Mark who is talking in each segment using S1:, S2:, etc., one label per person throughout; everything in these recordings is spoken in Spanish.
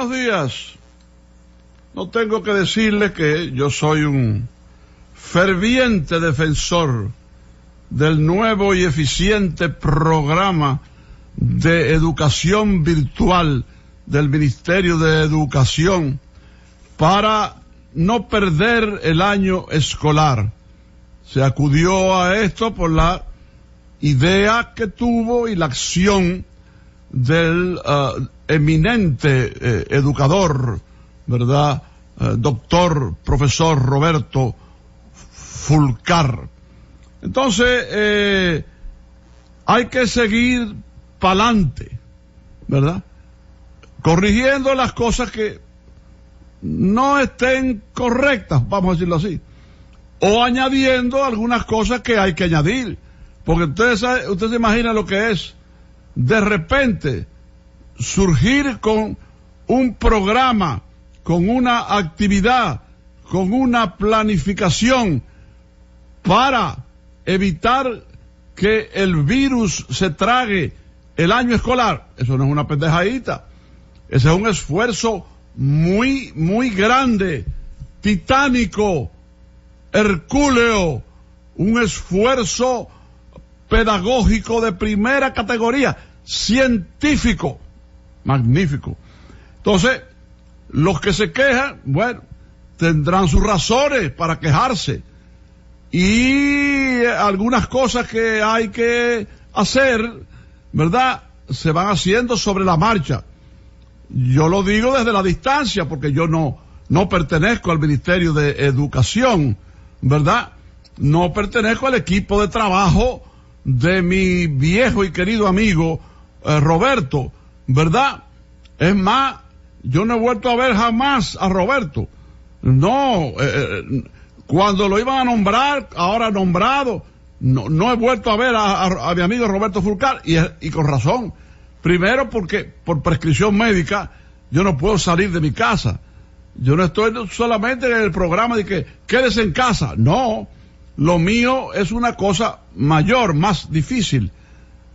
S1: buenos días. No tengo que decirle que yo soy un ferviente defensor del nuevo y eficiente programa de educación virtual del Ministerio de Educación para no perder el año escolar. Se acudió a esto por la idea que tuvo y la acción del eminente educador, ¿verdad? Doctor, profesor Roberto Fulcar. Entonces, hay que seguir pa'lante, ¿verdad? Corrigiendo las cosas que no estén correctas, vamos a decirlo así, o añadiendo algunas cosas que hay que añadir, porque usted se imagina lo que es de repente surgir con un programa, con una actividad, con una planificación para evitar que el virus se trague el año escolar. Eso no es una pendejadita. Ese es un esfuerzo muy, muy grande, titánico, hercúleo, un esfuerzo pedagógico de primera categoría, científico, magnífico. Entonces, los que se quejan, bueno, tendrán sus razones para quejarse, y algunas cosas que hay que hacer, ¿verdad?, se van haciendo sobre la marcha. Yo lo digo desde la distancia, porque yo no pertenezco al Ministerio de Educación, ¿verdad? No pertenezco al equipo de trabajo de mi viejo y querido amigo Roberto, ¿verdad? Es más, yo no he vuelto a ver jamás a Roberto. No, cuando lo iban a nombrar, ahora nombrado, no he vuelto a ver a mi amigo Roberto Fulcar, y con razón. Primero porque por prescripción médica yo no puedo salir de mi casa. Yo no estoy solamente en el programa de que quédese en casa. No, lo mío es una cosa mayor, más difícil,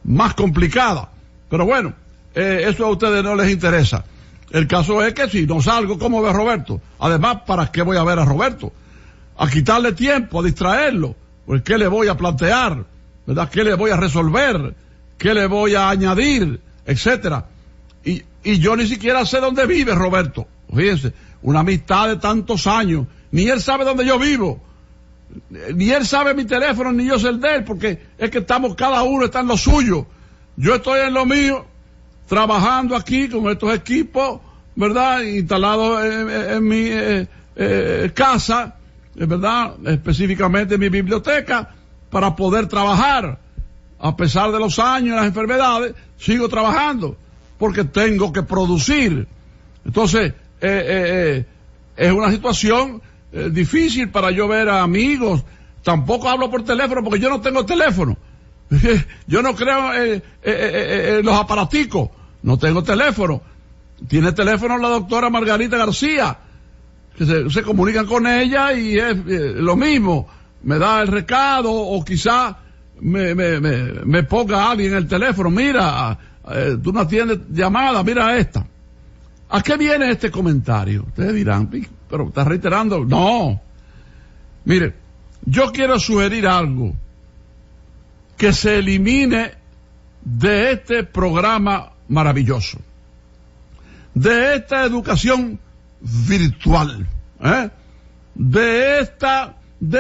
S1: más complicada. Pero bueno, eso a ustedes no les interesa. El caso es que si no salgo, ¿cómo ve a Roberto? Además, ¿para qué voy a ver a Roberto? A quitarle tiempo, a distraerlo. Pues, ¿qué le voy a plantear? ¿Verdad? ¿Qué le voy a resolver? ¿Qué le voy a añadir? Etcétera. Y yo ni siquiera sé dónde vive Roberto. Fíjense, una amistad de tantos años. Ni él sabe dónde yo vivo. Ni él sabe mi teléfono, ni yo sé el de él, porque es que estamos, cada uno está en lo suyo. Yo estoy en lo mío, trabajando aquí con estos equipos, ¿verdad?, instalados en mi casa, ¿verdad?, específicamente en mi biblioteca, para poder trabajar. A pesar de los años y las enfermedades, sigo trabajando, porque tengo que producir. Entonces, es una situación difícil para yo ver a amigos. Tampoco hablo por teléfono, porque yo no tengo teléfono. Yo no creo en los aparaticos. No tengo teléfono. Tiene teléfono la doctora Margarita García, que se comunican con ella y es lo mismo. Me da el recado, o quizá me ponga alguien en el teléfono. Mira, tú no atiendes llamada, mira esta. ¿A qué viene este comentario? Ustedes dirán, pero estás reiterando. No. Mire, yo quiero sugerir algo: que se elimine de este programa maravilloso, de esta educación virtual, de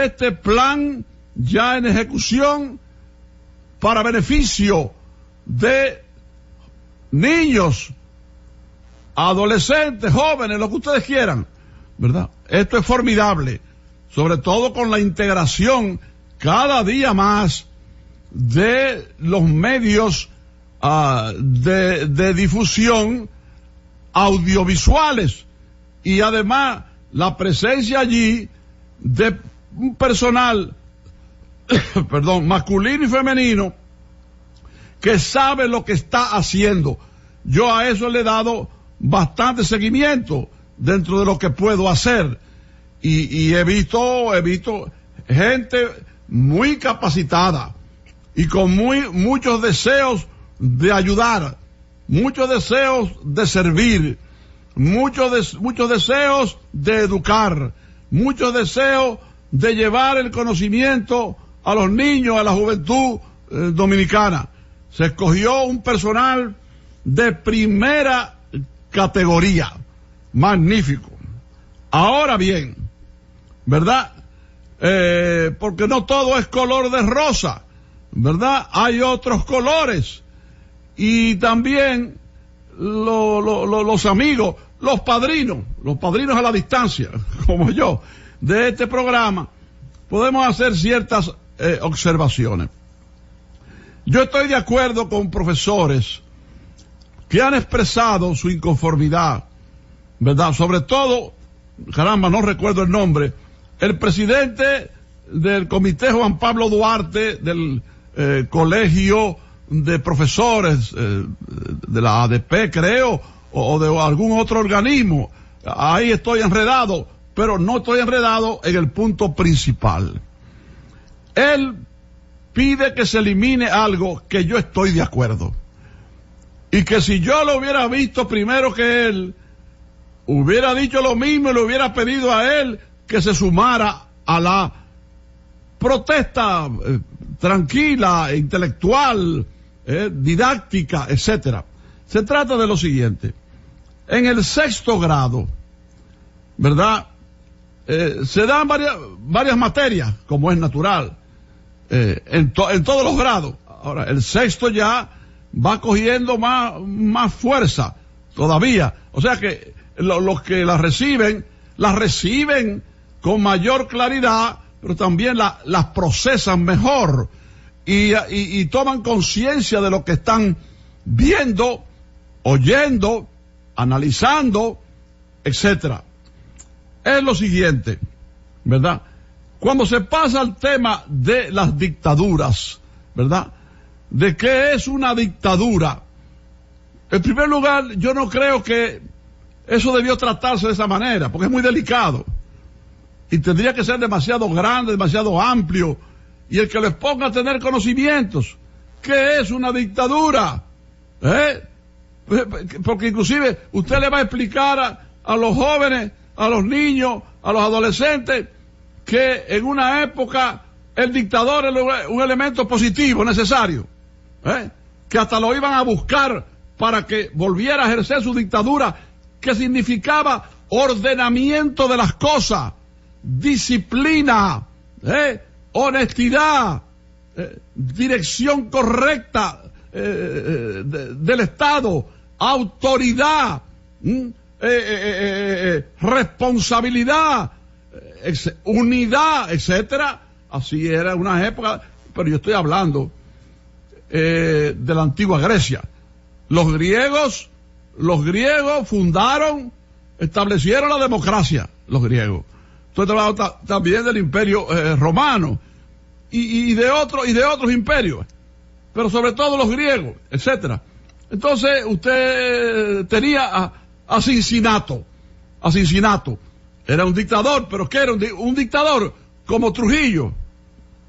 S1: este plan ya en ejecución para beneficio de niños, adolescentes, jóvenes, lo que ustedes quieran, ¿verdad? Esto es formidable, sobre todo con la integración cada día más de los medios de difusión audiovisuales, y además la presencia allí de un personal masculino y femenino que sabe lo que está haciendo. Yo a eso le he dado bastante seguimiento dentro de lo que puedo hacer, y he visto gente muy capacitada y con muchos deseos de ayudar, muchos deseos de servir, muchos deseos de educar, muchos deseos de llevar el conocimiento a los niños, a la juventud dominicana. Se escogió un personal de primera categoría, magnífico. Ahora bien, ¿verdad? Porque no todo es color de rosa, ¿verdad? Hay otros colores. Y también los amigos, los padrinos a la distancia, como yo, de este programa, podemos hacer ciertas observaciones. Yo estoy de acuerdo con profesores que han expresado su inconformidad, ¿verdad? Sobre todo, caramba, no recuerdo el nombre, el presidente del comité Juan Pablo Duarte del colegio de profesores de la ADP, creo, o de algún otro organismo. Ahí estoy enredado, pero no estoy enredado en el punto principal. Él pide que se elimine algo que yo estoy de acuerdo. Y que si yo lo hubiera visto primero que él, hubiera dicho lo mismo y le hubiera pedido a él que se sumara a la protesta tranquila, intelectual, didáctica, etcétera. Se trata de lo siguiente. En el 6º grado, ¿verdad? Se dan varias materias, como es natural, en todos los grados. Ahora, el 6º ya va cogiendo más fuerza todavía. O sea que los que las reciben con mayor claridad, pero también las procesan mejor y toman conciencia de lo que están viendo, oyendo, analizando, etcétera. Es lo siguiente, ¿verdad? Cuando se pasa al tema de las dictaduras, ¿verdad? ¿De qué es una dictadura? En primer lugar, yo no creo que eso debió tratarse de esa manera, porque es muy delicado. Y tendría que ser demasiado grande, demasiado amplio, y el que les ponga a tener conocimientos. ¿Qué es una dictadura? Porque inclusive usted le va a explicar a los jóvenes, a los niños, a los adolescentes, que en una época el dictador era un elemento positivo, necesario, que hasta lo iban a buscar para que volviera a ejercer su dictadura, que significaba ordenamiento de las cosas, disciplina, honestidad, dirección correcta del Estado, autoridad, responsabilidad, unidad, etcétera. Así era en una época, pero yo estoy hablando de la antigua Grecia. Los griegos establecieron la democracia, los griegos. Estoy hablando también del Imperio Romano y de otros imperios, pero sobre todo los griegos, etcétera. Entonces usted tenía a Cincinato. Era un dictador, pero ¿qué era? Un dictador como Trujillo,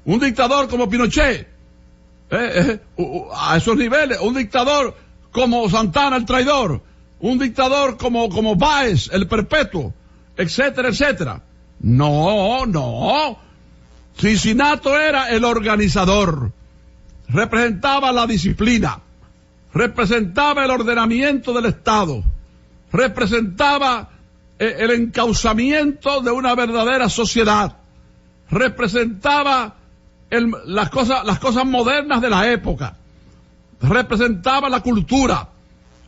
S1: un dictador como Pinochet, a esos niveles, un dictador como Santana el traidor, un dictador como Báez el perpetuo, etcétera, etcétera. No. Cincinato era el organizador, representaba la disciplina, representaba el ordenamiento del Estado, representaba el encauzamiento de una verdadera sociedad, representaba las cosas modernas de la época, representaba la cultura,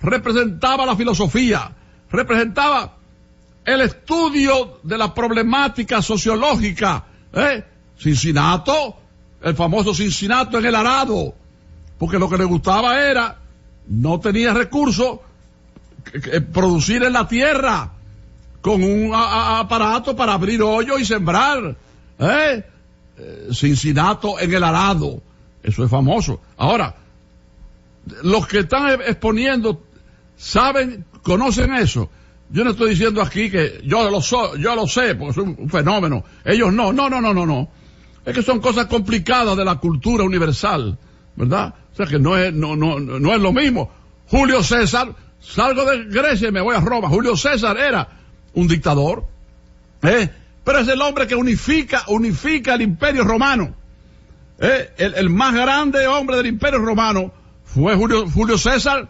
S1: representaba la filosofía, representaba el estudio de la problemática sociológica. Cincinato, el famoso Cincinato en el arado, porque lo que le gustaba era, no tenía recursos, producir en la tierra con un aparato para abrir hoyos y sembrar. Cincinato en el arado, eso es famoso. Ahora, los que están exponiendo saben, conocen eso. Yo no estoy diciendo aquí que yo lo sé, porque soy un fenómeno. Ellos no. Es que son cosas complicadas de la cultura universal, ¿verdad? O sea que no es lo mismo. Julio César salgo de Grecia y me voy a Roma. Julio César era un dictador, pero es el hombre que unifica el imperio romano. El más grande hombre del imperio romano fue Julio César,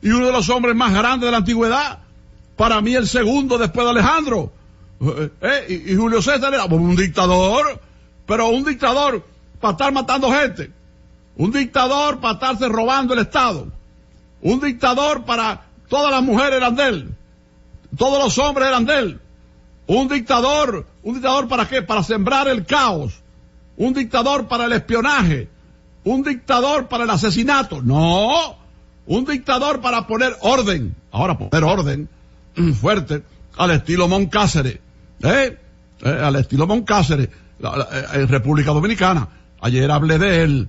S1: y uno de los hombres más grandes de la antigüedad, para mí el segundo después de Alejandro. Y Julio César era un dictador, pero un dictador para estar matando gente, un dictador para estarse robando el Estado, un dictador para todas las mujeres eran de él, todos los hombres eran de él, un dictador ¿para qué? Para sembrar el caos, un dictador para el espionaje, un dictador para el asesinato, no, un dictador para poner orden. Ahora poner orden fuerte al estilo Moncáceres, al estilo Moncáceres en República Dominicana. Ayer hablé de él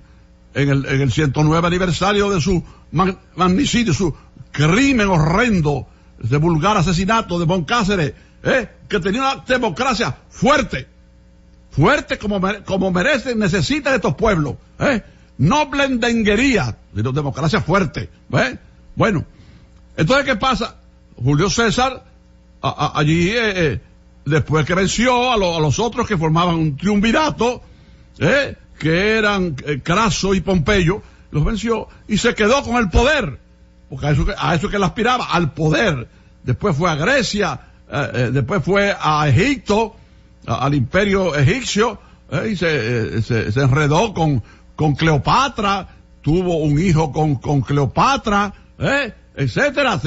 S1: en el 109 aniversario de su magnicidio, su crimen horrendo de vulgar asesinato de Moncáceres, que tenía una democracia fuerte como merecen, necesitan estos pueblos, no blendenguería, sino democracia fuerte, Bueno, entonces ¿qué pasa? Julio César allí después que venció a los otros que formaban un triunvirato, que eran Craso y Pompeyo, los venció y se quedó con el poder, porque a eso que él aspiraba, al poder. Después fue a Grecia, después fue a Egipto, al imperio egipcio, y se enredó con Cleopatra, tuvo un hijo con Cleopatra, etcétera.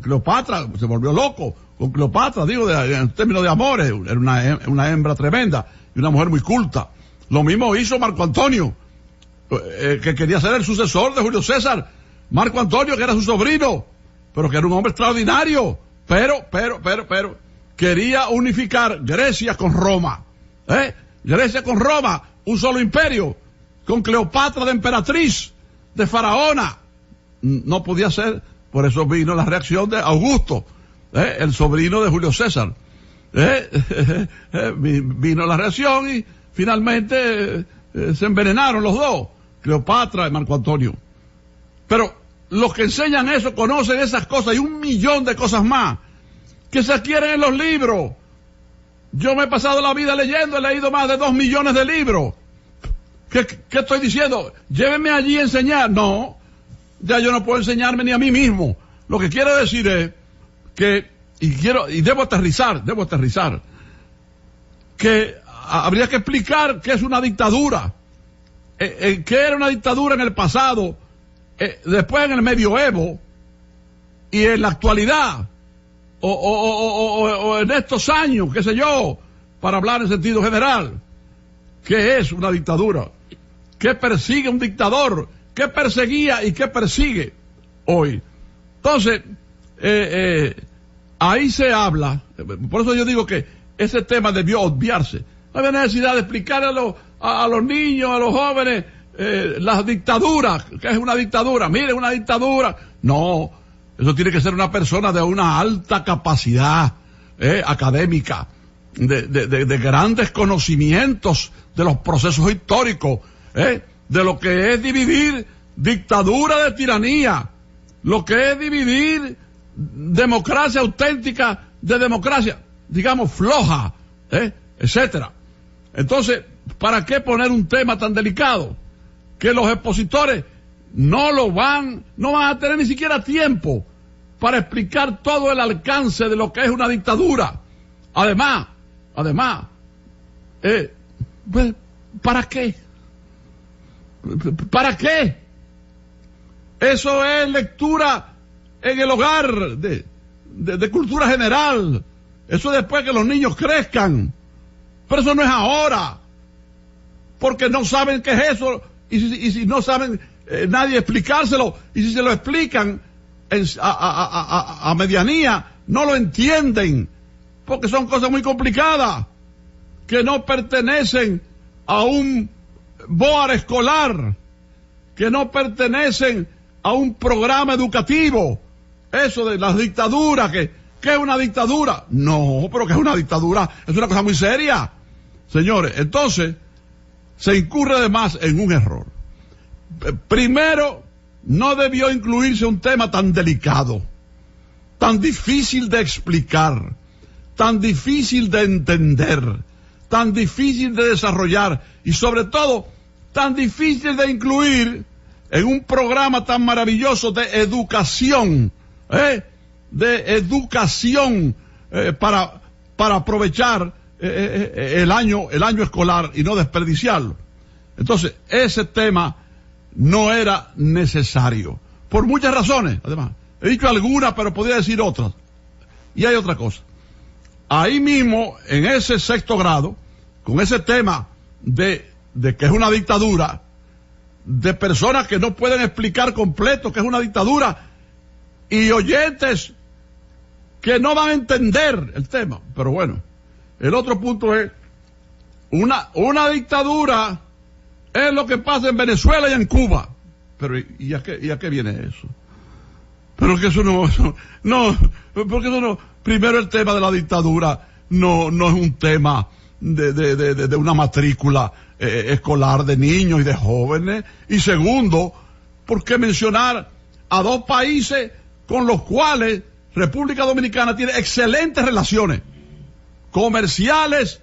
S1: Cleopatra se volvió loco con Cleopatra, digo, en términos de amores, era una hembra tremenda y una mujer muy culta. Lo mismo hizo Marco Antonio, que quería ser el sucesor de Julio César. Marco Antonio, que era su sobrino, pero que era un hombre extraordinario, pero quería unificar Grecia con Roma, Grecia con Roma, un solo imperio, con Cleopatra de emperatriz, de faraona. No podía ser, por eso vino la reacción de Augusto, el sobrino de Julio César. Vino la reacción y finalmente se envenenaron los dos, Cleopatra y Marco Antonio. Pero los que enseñan eso conocen esas cosas y 1.000.000 de cosas más que se adquieren en los libros. Yo me he pasado la vida leyendo, he leído más de 2 millones de libros. ¿Qué estoy diciendo? Llévenme allí a enseñar. No, ya yo no puedo enseñarme ni a mí mismo. Lo que quiero decir es que, debo aterrizar, que habría que explicar qué es una dictadura, qué era una dictadura en el pasado, después en el medioevo y en la actualidad, o en estos años, qué sé yo, para hablar en sentido general. ¿Qué es una dictadura? ¿Qué persigue un dictador? ¿Qué perseguía y qué persigue hoy? Entonces, ahí se habla, por eso yo digo que ese tema debió obviarse. No había necesidad de explicar a los niños, a los jóvenes, las dictaduras, ¿qué es una dictadura? Miren, una dictadura. No, eso tiene que ser una persona de una alta capacidad académica, de grandes conocimientos de los procesos históricos, de lo que es dividir dictadura de tiranía, lo que es dividir democracia auténtica de democracia, digamos, floja, etcétera. Entonces, ¿para qué poner un tema tan delicado? Que los expositores no van a tener ni siquiera tiempo para explicar todo el alcance de lo que es una dictadura. Además, pues, ¿para qué? ¿Para qué? Eso es lectura en el hogar de cultura general. Eso es después que los niños crezcan. Pero eso no es ahora. Porque no saben qué es eso. Y si no saben nadie explicárselo, y si se lo explican a medianía, no lo entienden. Porque son cosas muy complicadas que no pertenecen a un board escolar, que no pertenecen a un programa educativo. Eso de las dictaduras, ¿qué es una dictadura? No, pero ¿qué es una dictadura? Es una cosa muy seria. Señores, entonces se incurre además en un error. Primero, no debió incluirse un tema tan delicado. tan difícil de explicar, tan difícil de entender, tan difícil de desarrollar y sobre todo tan difícil de incluir en un programa tan maravilloso de educación, para aprovechar el año escolar y no desperdiciarlo. Entonces, ese tema no era necesario, por muchas razones, además. He dicho algunas, pero podría decir otras. Y hay otra cosa. Ahí mismo, en ese sexto grado, con ese tema de que es una dictadura, de personas que no pueden explicar completo que es una dictadura, y oyentes que no van a entender el tema. Pero bueno, el otro punto es, una dictadura es lo que pasa en Venezuela y en Cuba. Pero ¿y a qué viene eso? Pero que eso no, porque eso no, primero el tema de la dictadura no es un tema de una matrícula escolar de niños y de jóvenes. Y segundo, ¿por qué mencionar a dos países con los cuales República Dominicana tiene excelentes relaciones comerciales,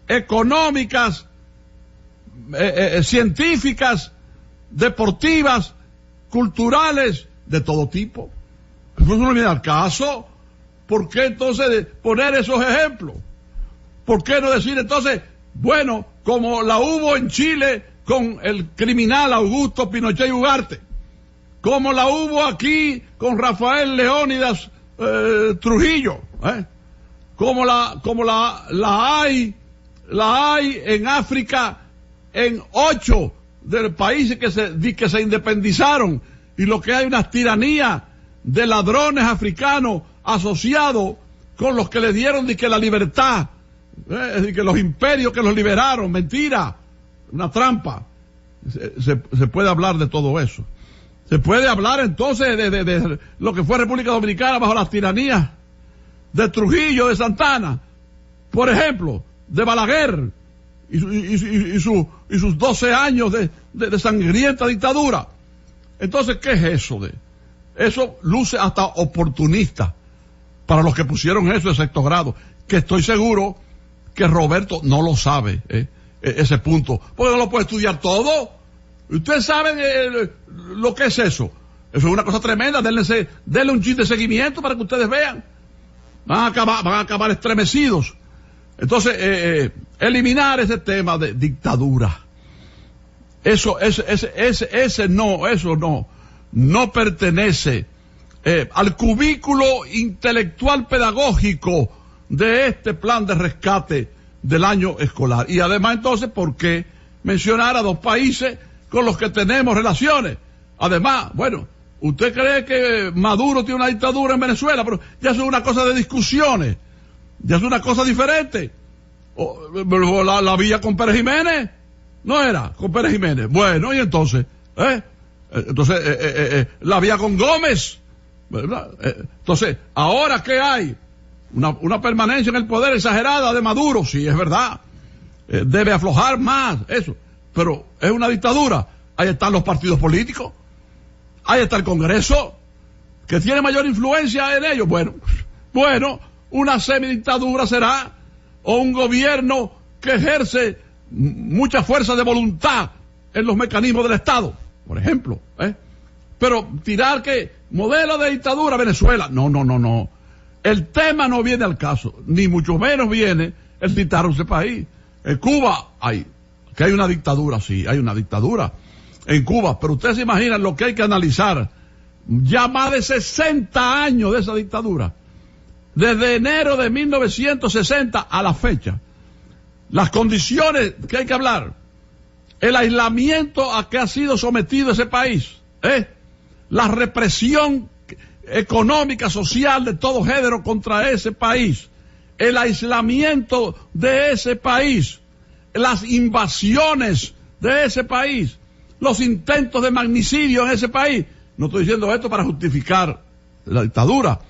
S1: económicas, científicas, deportivas, culturales, de todo tipo? Eso no viene al caso. ¿Por qué entonces poner esos ejemplos? ¿Por qué no decir entonces, bueno, como la hubo en Chile con el criminal Augusto Pinochet Ugarte, como la hubo aquí con Rafael Leónidas Trujillo, como la hay en África, en 8 de los países que se independizaron, y lo que hay unas tiranías de ladrones africanos asociados con los que le dieron de que la libertad, de que los imperios que los liberaron, mentira, una trampa. Se puede hablar de todo eso. Se puede hablar entonces de lo que fue República Dominicana bajo las tiranías de Trujillo, de Santana, por ejemplo, de Balaguer y sus 12 años de sangrienta dictadura. Entonces, ¿qué es eso? Eso luce hasta oportunista para los que pusieron eso de sexto grado, que estoy seguro que Roberto no lo sabe, ese punto, porque no lo puede estudiar todo. Ustedes saben lo que es eso. Eso es una cosa tremenda. Denle un chip de seguimiento para que ustedes vean. Van a acabar estremecidos. Entonces, eliminar ese tema de dictadura. Eso no pertenece al cubículo intelectual pedagógico de este plan de rescate del año escolar. Y además, entonces, ¿por qué mencionar a dos países con los que tenemos relaciones? Además, bueno, usted cree que Maduro tiene una dictadura en Venezuela, pero ya es una cosa de discusiones, ya es una cosa diferente. La vía con Pérez Jiménez, no era con Pérez Jiménez. Bueno, y entonces, la vía con Gómez, ¿verdad? Entonces, ¿ahora qué hay? Una permanencia en el poder exagerada de Maduro, sí, es verdad. Debe aflojar más, eso. Pero es una dictadura. Ahí están los partidos políticos. Ahí está el Congreso, que tiene mayor influencia en ellos. Bueno, una semidictadura será, o un gobierno que ejerce mucha fuerza de voluntad en los mecanismos del Estado, por ejemplo. Pero tirar que modelo de dictadura Venezuela, no. El tema no viene al caso, ni mucho menos viene el citar a ese país. En Cuba hay una dictadura, sí, hay una dictadura en Cuba, pero ustedes se imaginan lo que hay que analizar. Ya más de 60 años de esa dictadura, desde enero de 1960 a la fecha, las condiciones que hay que hablar, el aislamiento a que ha sido sometido ese país, la represión económica, social, de todo género contra ese país, el aislamiento de ese país, las invasiones de ese país, los intentos de magnicidio en ese país. No estoy diciendo esto para justificar la dictadura,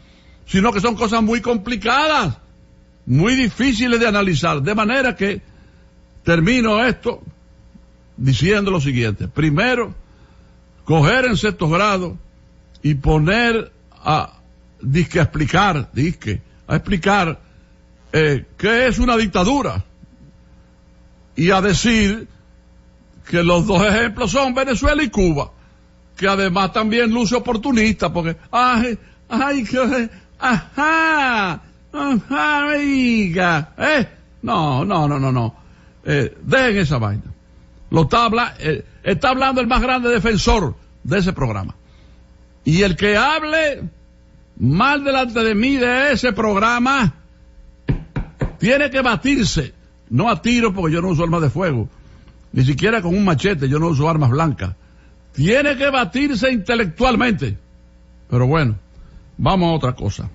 S1: sino que son cosas muy complicadas, muy difíciles de analizar. De manera que termino esto diciendo lo siguiente. Primero, coger en sexto grado y poner a a explicar qué es una dictadura y a decir que los dos ejemplos son Venezuela y Cuba, que además también luce oportunista, porque no, dejen esa vaina. Está hablando el más grande defensor de ese programa, y el que hable mal delante de mí de ese programa tiene que batirse, no a tiro, porque yo no uso armas de fuego, ni siquiera con un machete, yo no uso armas blancas. Tiene que batirse intelectualmente. Pero bueno, vamos a otra cosa.